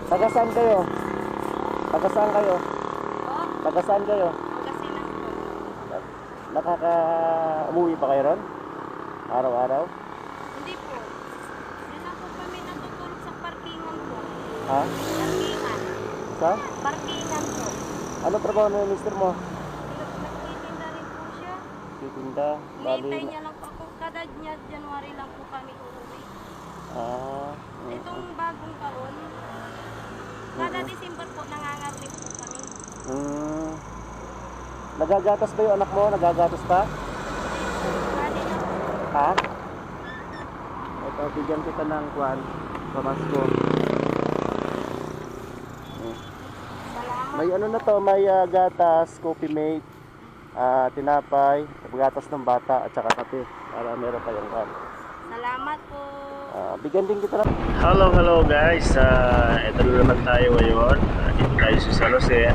Taga saan kayo? Taga saan kayo? Oh, Taga saan kayo? Pangasinan po. Umuwi pa kayo ron? Araw-araw? Hindi po. Yan lang po kami natutulog sa parkingan po. Ha? Parkingan. Sa? Parkingan po. Ano trabaho ng mister mo? Nagtitinda rin po siya. Titinda, Hinihintay niya lang po ako. Kada January lang po kami uuwi. Ah, Itong bagong taon, kada December po nangangarlip po kami. Nagagatas ba yung anak mo? Nagagatas pa? Kali na po. Ha? Ito, bigyan kita ng kwan. Pamasko. Salamat. May ano na to, may gatas, coffee mate, tinapay, gatas ng bata at saka kape para meron kayong kwan. Salamat po. Bigyan din kita ng... Hello guys, ito na naman tayo ngayon. Dito tayo sa San Jose.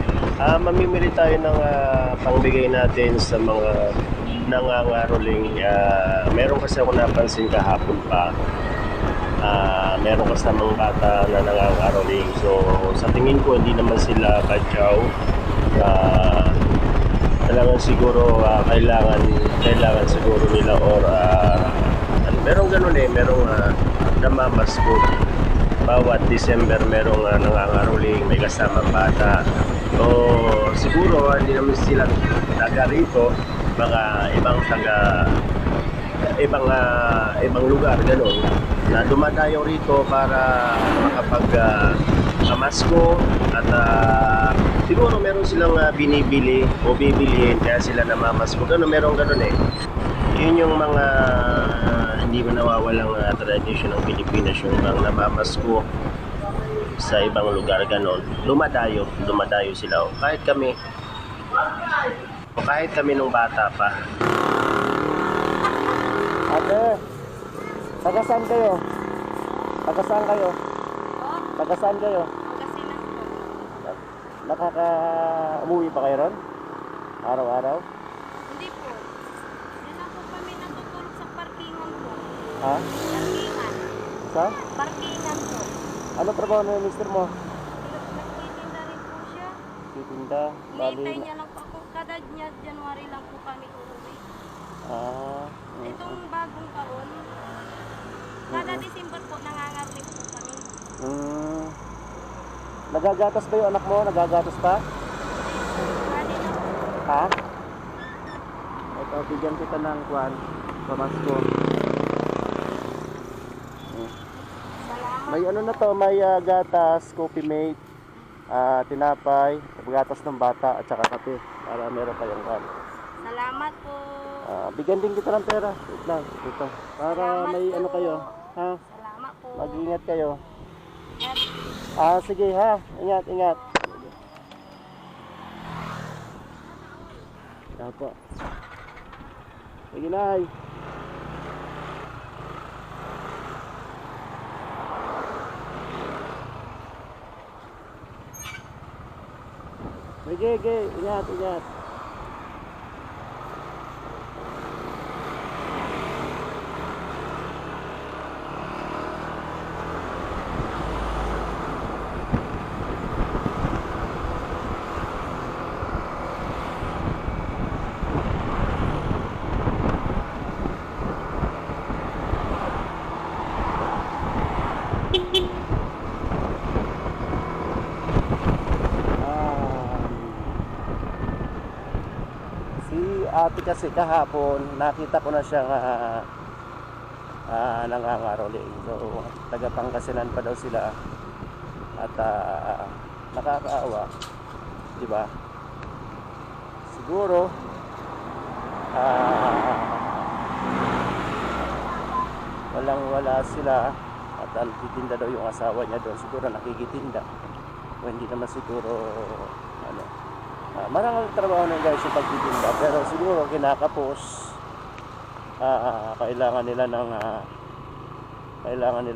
Mamimili tayo ng pangbigay natin sa mga nangangaroling. Meron kasi ako napansin kahapon pa. Meron kasamang bata na nangangaroling. So sa tingin ko hindi naman sila kadyaw. Talagang siguro kailangan siguro nila or merong ganun merong namamasko. Bawat December merong nangangaroling, may kasamang bata. So siguro hindi naman sila taga rito, baka ibang lugar ganun na dumadayo rito para makapag pamasko at siguro meron silang binibili o bibilihin kaya sila namamasko. Ganun, merong ganun yun yung mga hindi mo nawawalang tradisyon ng Pilipinas, yung namamasko sa ibang lugar ganun. Dumadayo sila kahit kami nung bata pa. Ate, taga saan kayo? Taga saan kayo? Oh, Taga saan kayo? Pangasinan po. Umuwi pa kayo ron? Araw-araw? Hindi po. Yan lang po kami natutulog sa parkingan po. Ha? Parkingan. Sa? Parkingan po. Ano trabaho ng mister mo? Nagtitinda rin po siya. Titinda, Hinihintay niya lang po ako. Kada January lang po kami uuwi. Itong bagong taon, kada December po nangangarlip po kami. Nagagatas ba yung anak mo? Nagagatas pa? Kali na po. Ha? Ito, bigyan kita ng kwan. Pamasko. Salamat. May ano na to, may gatas, coffee mate, tinapay, gatas ng bata at saka kape para meron kayong kwan. Salamat po. Bigyan din kita ng pera. Wait lang, ito. Para Salamat may po. ano kayo. Ha? Salamat po. Mag-ingat kayo. At Sige ha. Ingat. Yan po. Sige na. Sige. Ingat. Si ate kasi kahapon nakita ko na siyang nangangaroling. So taga Pangasinan pa daw sila at nakakaawa, di ba? Siguro walang-wala sila at nagtitinda daw yung asawa niya doon. Siguro nakikitinda o hindi naman siguro marangal trabaho ng guys yung pagtitinda, pero siguro kinakapos. Kailangan nila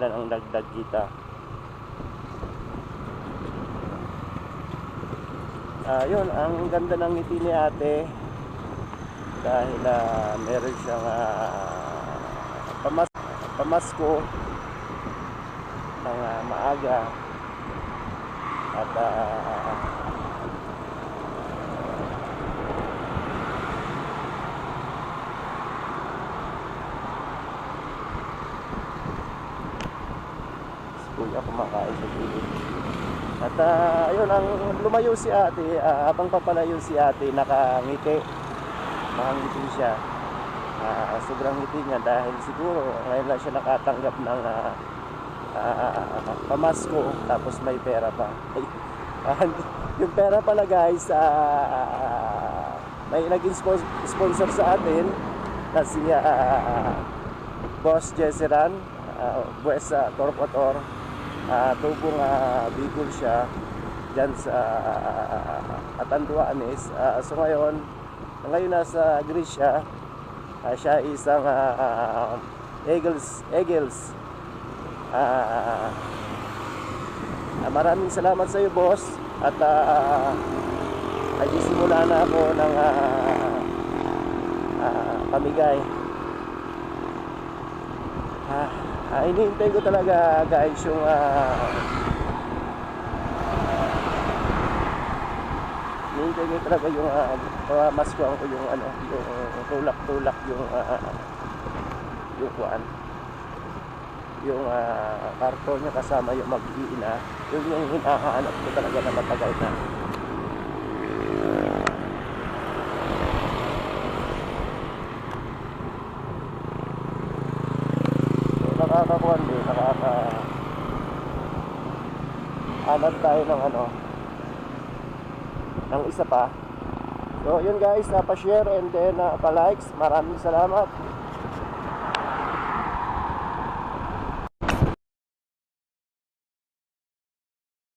ng dagdag kita. Yun, ang ganda ng ngiti ni ate dahil meron siyang pamasko ng maaga At si kuya kumakain sa gilid. At ayun, ang lumayo si ate, habang papalayo si ate, nakangiti. Nakangiti siya. Sobrang ngiti niya dahil siguro ngayon lang siya nakatanggap ng pamasko, tapos may pera pa. Yung pera pala guys, may naging sponsor sa atin na si Boss Jessiran, Buwes Torquator. Tubong Bicol siya dyan sa Atanduanes. So ngayon nasa Greece siya. Siya isang Eagles. Maraming salamat sa iyo, boss. At nagsisimula na ako ng pamigay. Hinihintay ko talaga guys yung hinihintay ko talaga yung maskuhan ko yung yung tulak-tulak yung kuan, yung karton niya kasama yung mag-iina. Yun yung hinahanap ko talaga na matagal na. Nakakakuan din, hanap tayo ng ng isa pa. So yun guys, pa-share and then pa-likes. Maraming salamat.